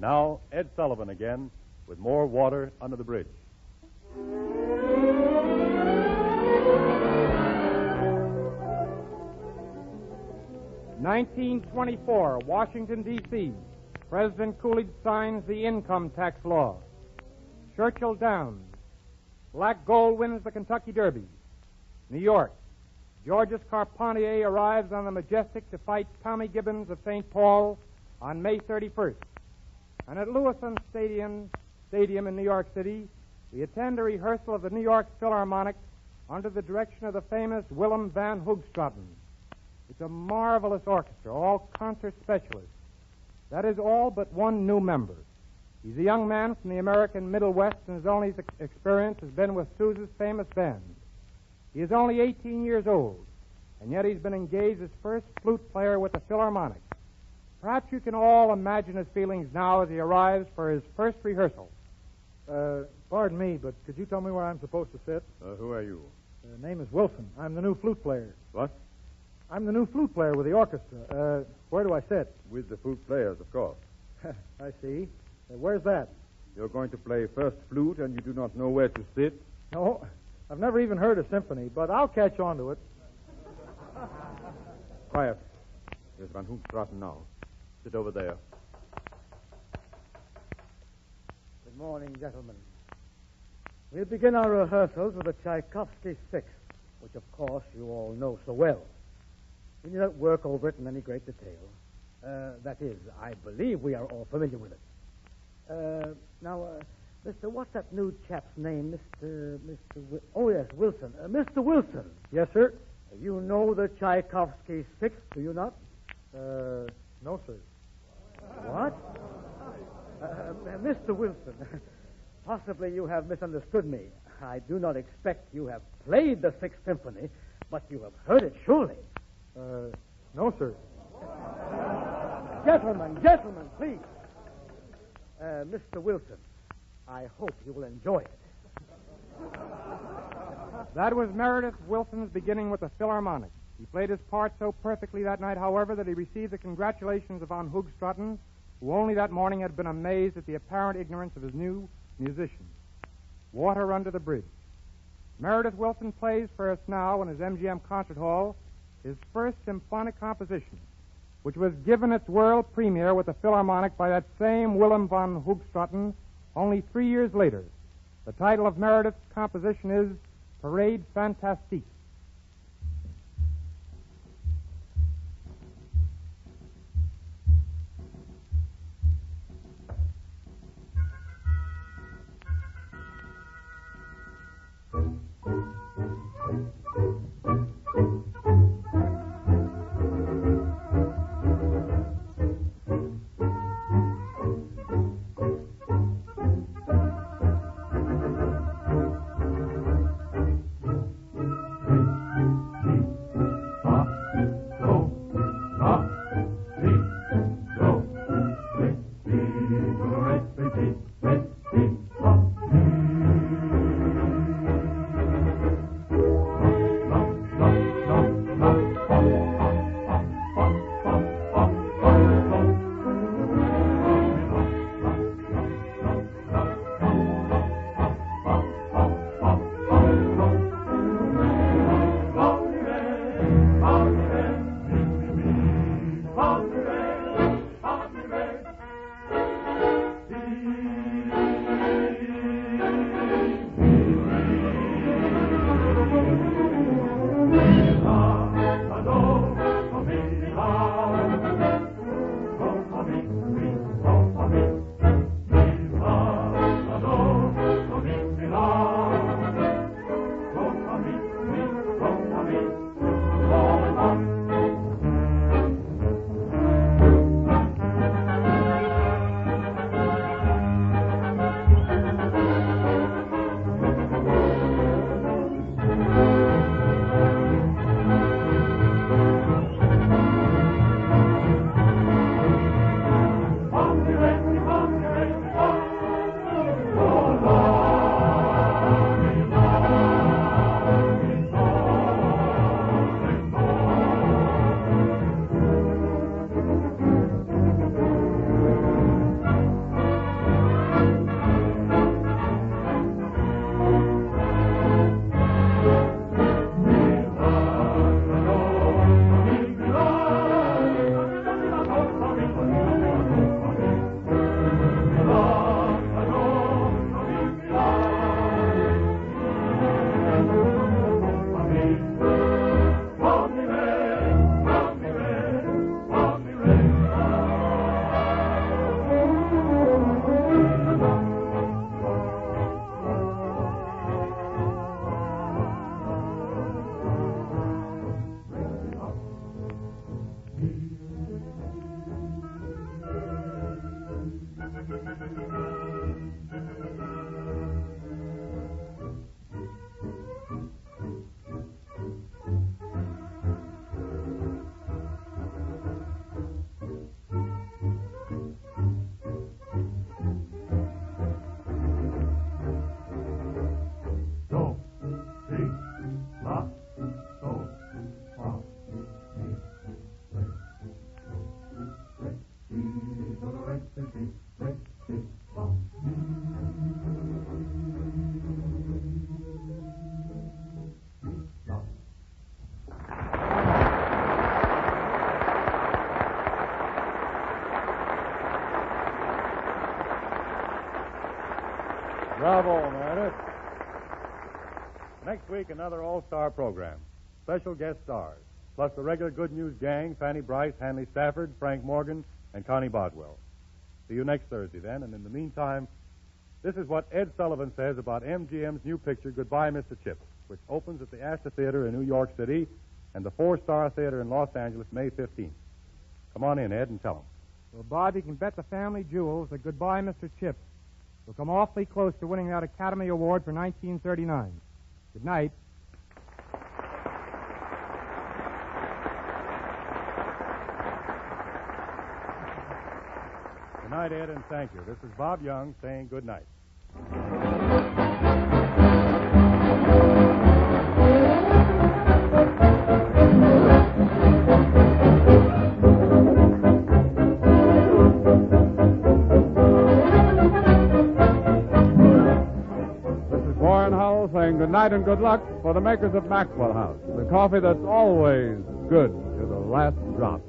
now, Ed Sullivan again with more Water Under the Bridge. 1924, Washington, D.C. President Coolidge signs the income tax law. Churchill Downs. Black Gold wins the Kentucky Derby. New York. Georges Carpentier arrives on the Majestic to fight Tommy Gibbons of St. Paul on May 31st. And at Lewiston Stadium in New York City, we attend a rehearsal of the New York Philharmonic under the direction of the famous Willem van Hoogstraten. It's a marvelous orchestra, all concert specialists. That is all but one new member. He's a young man from the American Middle West, and his only experience has been with Sousa's famous band. He is only 18 years old, and yet he's been engaged as first flute player with the Philharmonic. Perhaps you can all imagine his feelings now as he arrives for his first rehearsal. Pardon me, but could you tell me where I'm supposed to sit? Who are you? Name is Wilson. I'm the new flute player. What? I'm the new flute player with the orchestra. Where do I sit? With the flute players, of course. I see. Where's that? You're going to play first flute, and you do not know where to sit? No, I've never even heard a symphony, but I'll catch on to it. Quiet. There's Van Hoogstraten now. Sit over there. Good morning, gentlemen. We'll begin our rehearsals with the Tchaikovsky Sixth, which, of course, you all know so well. We need not work over it in any great detail. That is, I believe we are all familiar with it. Now, Mr. What's that new chap's name? Oh, yes, Wilson. Mr. Wilson. Yes, sir? You know the Tchaikovsky Sixth, do you not? No, sir. What? Mr. Wilson, possibly you have misunderstood me. I do not expect you have played the Sixth Symphony, but you have heard it, surely. No, sir. Gentlemen, please. Mr. Wilson, I hope you will enjoy it. That was Meredith Wilson's beginning with the Philharmonic. He played his part so perfectly that night, however, that he received the congratulations of Van Hoogstraten, who only that morning had been amazed at the apparent ignorance of his new musician. Water Under the Bridge. Meredith Wilson plays for us now in his MGM Concert Hall his first symphonic composition, which was given its world premiere with the Philharmonic by that same Willem van Hoogstraten only 3 years later. The title of Meredith's composition is Parade Fantastique. Bravo, Meredith. Next week, another all-star program. Special guest stars, plus the regular Good News gang, Fanny, Brice, Hanley, Stafford, Frank Morgan, and Connie Boswell. See you next Thursday, then, and in the meantime, this is what Ed Sullivan says about MGM's new picture, Goodbye, Mr. Chips, which opens at the Astor Theater in New York City and the Four-Star Theater in Los Angeles May 15th. Come on in, Ed, and tell them. Well, Bob, you can bet the family jewels that Goodbye, Mr. Chips will come awfully close to winning that Academy Award for 1939. Good night. Good night, Ed, and thank you. This is Bob Young saying good night. Saying good night and good luck for the makers of Maxwell House, the coffee that's always good to the last drop.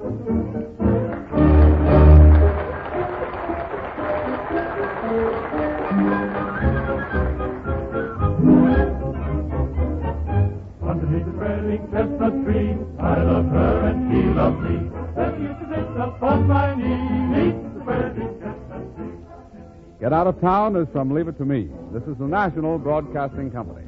Underneath the spreading chestnut tree, I love her and she loves me. Then used to sit upon my knee, neath the spreading chestnut tree. Get Out of Town is from Leave It to Me. This is the National Broadcasting Company.